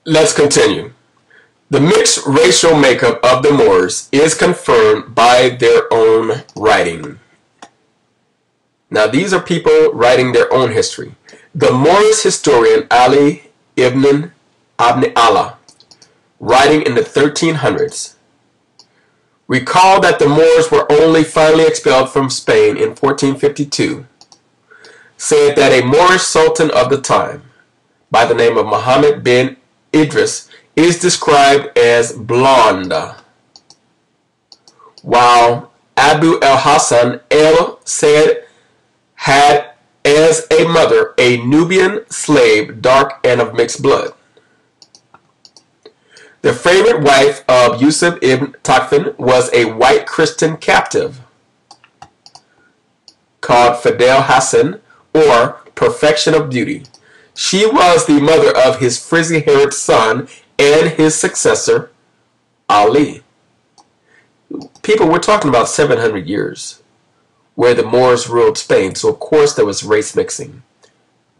Let's continue. The mixed racial makeup of the Moors is confirmed by their own writing. Now these are people writing their own history. The Moors historian Ali ibn Allah, writing in the 1300s, recalled that the Moors were only finally expelled from Spain in 1452, said that a Moorish sultan of the time, by the name of Muhammad bin Idris, is described as blonde, while Abu al-Hasan el-Said had as a mother a Nubian slave, dark and of mixed blood. The favorite wife of Yusuf ibn Taqfin was a white Christian captive called Fidel Hassan, or Perfection of Beauty. She was the mother of his frizzy-haired son and his successor, Ali. People, we're talking about 700 years where the Moors ruled Spain, so of course there was race mixing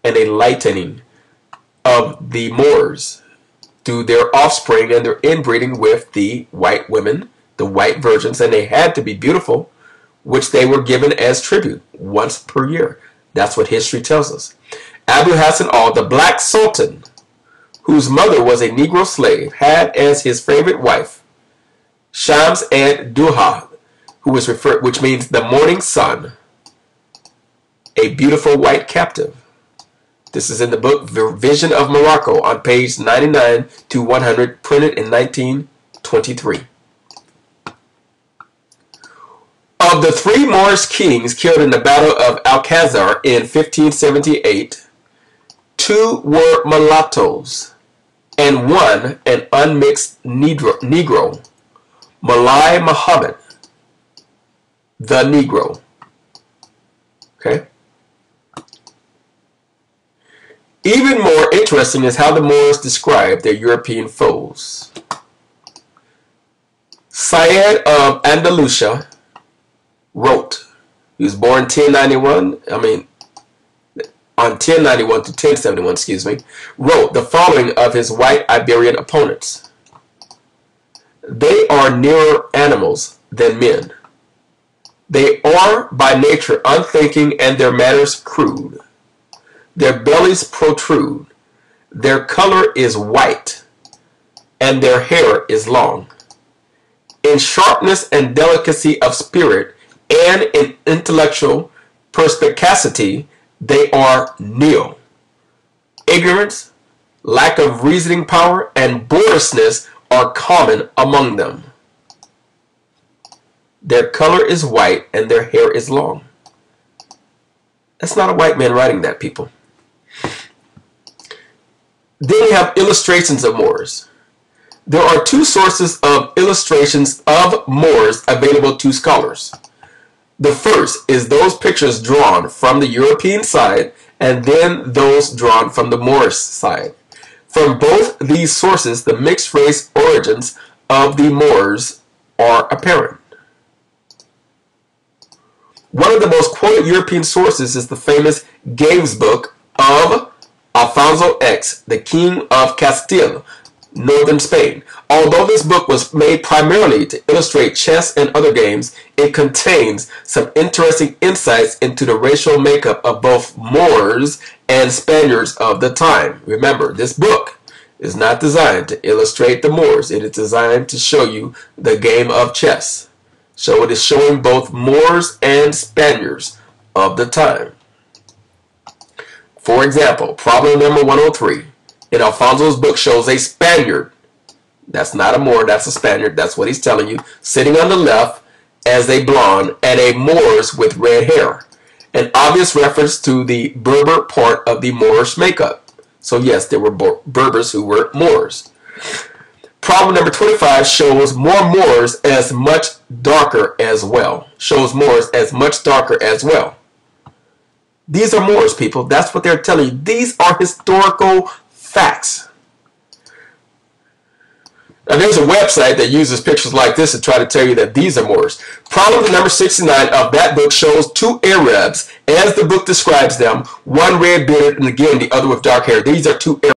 and a lightening of the Moors through their offspring and their inbreeding with the white women, the white virgins, and they had to be beautiful, which they were given as tribute once per year. That's what history tells us. Abu Hassan al, the black sultan, whose mother was a Negro slave, had as his favorite wife Shams and Duha, who was referred, which means the morning sun, a beautiful white captive. This is in the book Vision of Morocco on page 99 to 100, printed in 1923. Of the three Moorish kings killed in the Battle of Alcazar in 1578, two were mulattoes and one an unmixed Negro, Mulai Muhammad, the Negro. Okay. Even more interesting is how the Moors describe their European foes. Syed of Andalusia wrote, he was born 1091, on 1091 to 1071, excuse me, wrote the following of his white Iberian opponents. They are nearer animals than men. They are by nature unthinking and their manners crude. Their bellies protrude. Their color is white and their hair is long. In sharpness and delicacy of spirit and in intellectual perspicacity, they are nil. Ignorance, lack of reasoning power, and boorishness are common among them. Their color is white and their hair is long. That's not a white man writing that, people. Then we have illustrations of Moors. There are two sources of illustrations of Moors available to scholars. The first is those pictures drawn from the European side, and then those drawn from the Moorish side. From both these sources, the mixed race origins of the Moors are apparent. One of the most quoted European sources is the famous Games book of Alfonso X, the King of Castile, northern Spain. Although this book was made primarily to illustrate chess and other games, it contains some interesting insights into the racial makeup of both Moors and Spaniards of the time. Remember, this book is not designed to illustrate the Moors. It is designed to show you the game of chess. So it is showing both Moors and Spaniards of the time. For example, problem number 103 in Alfonso's book shows a Spaniard. That's not a Moor, that's a Spaniard. That's what he's telling you. Sitting on the left as a blonde and a Moors with red hair. An obvious reference to the Berber part of the Moorish makeup. So yes, there were Berbers who were Moors. Problem number 25 shows more Moors as much darker as well. Shows Moors as much darker as well. These are Moors, people. That's what they're telling you. These are historical facts. Now there's a website that uses pictures like this to try to tell you that these are Moors. Problem number 69 of that book shows two Arabs, as the book describes them, one red-bearded and again the other with dark hair. These are two Arabs.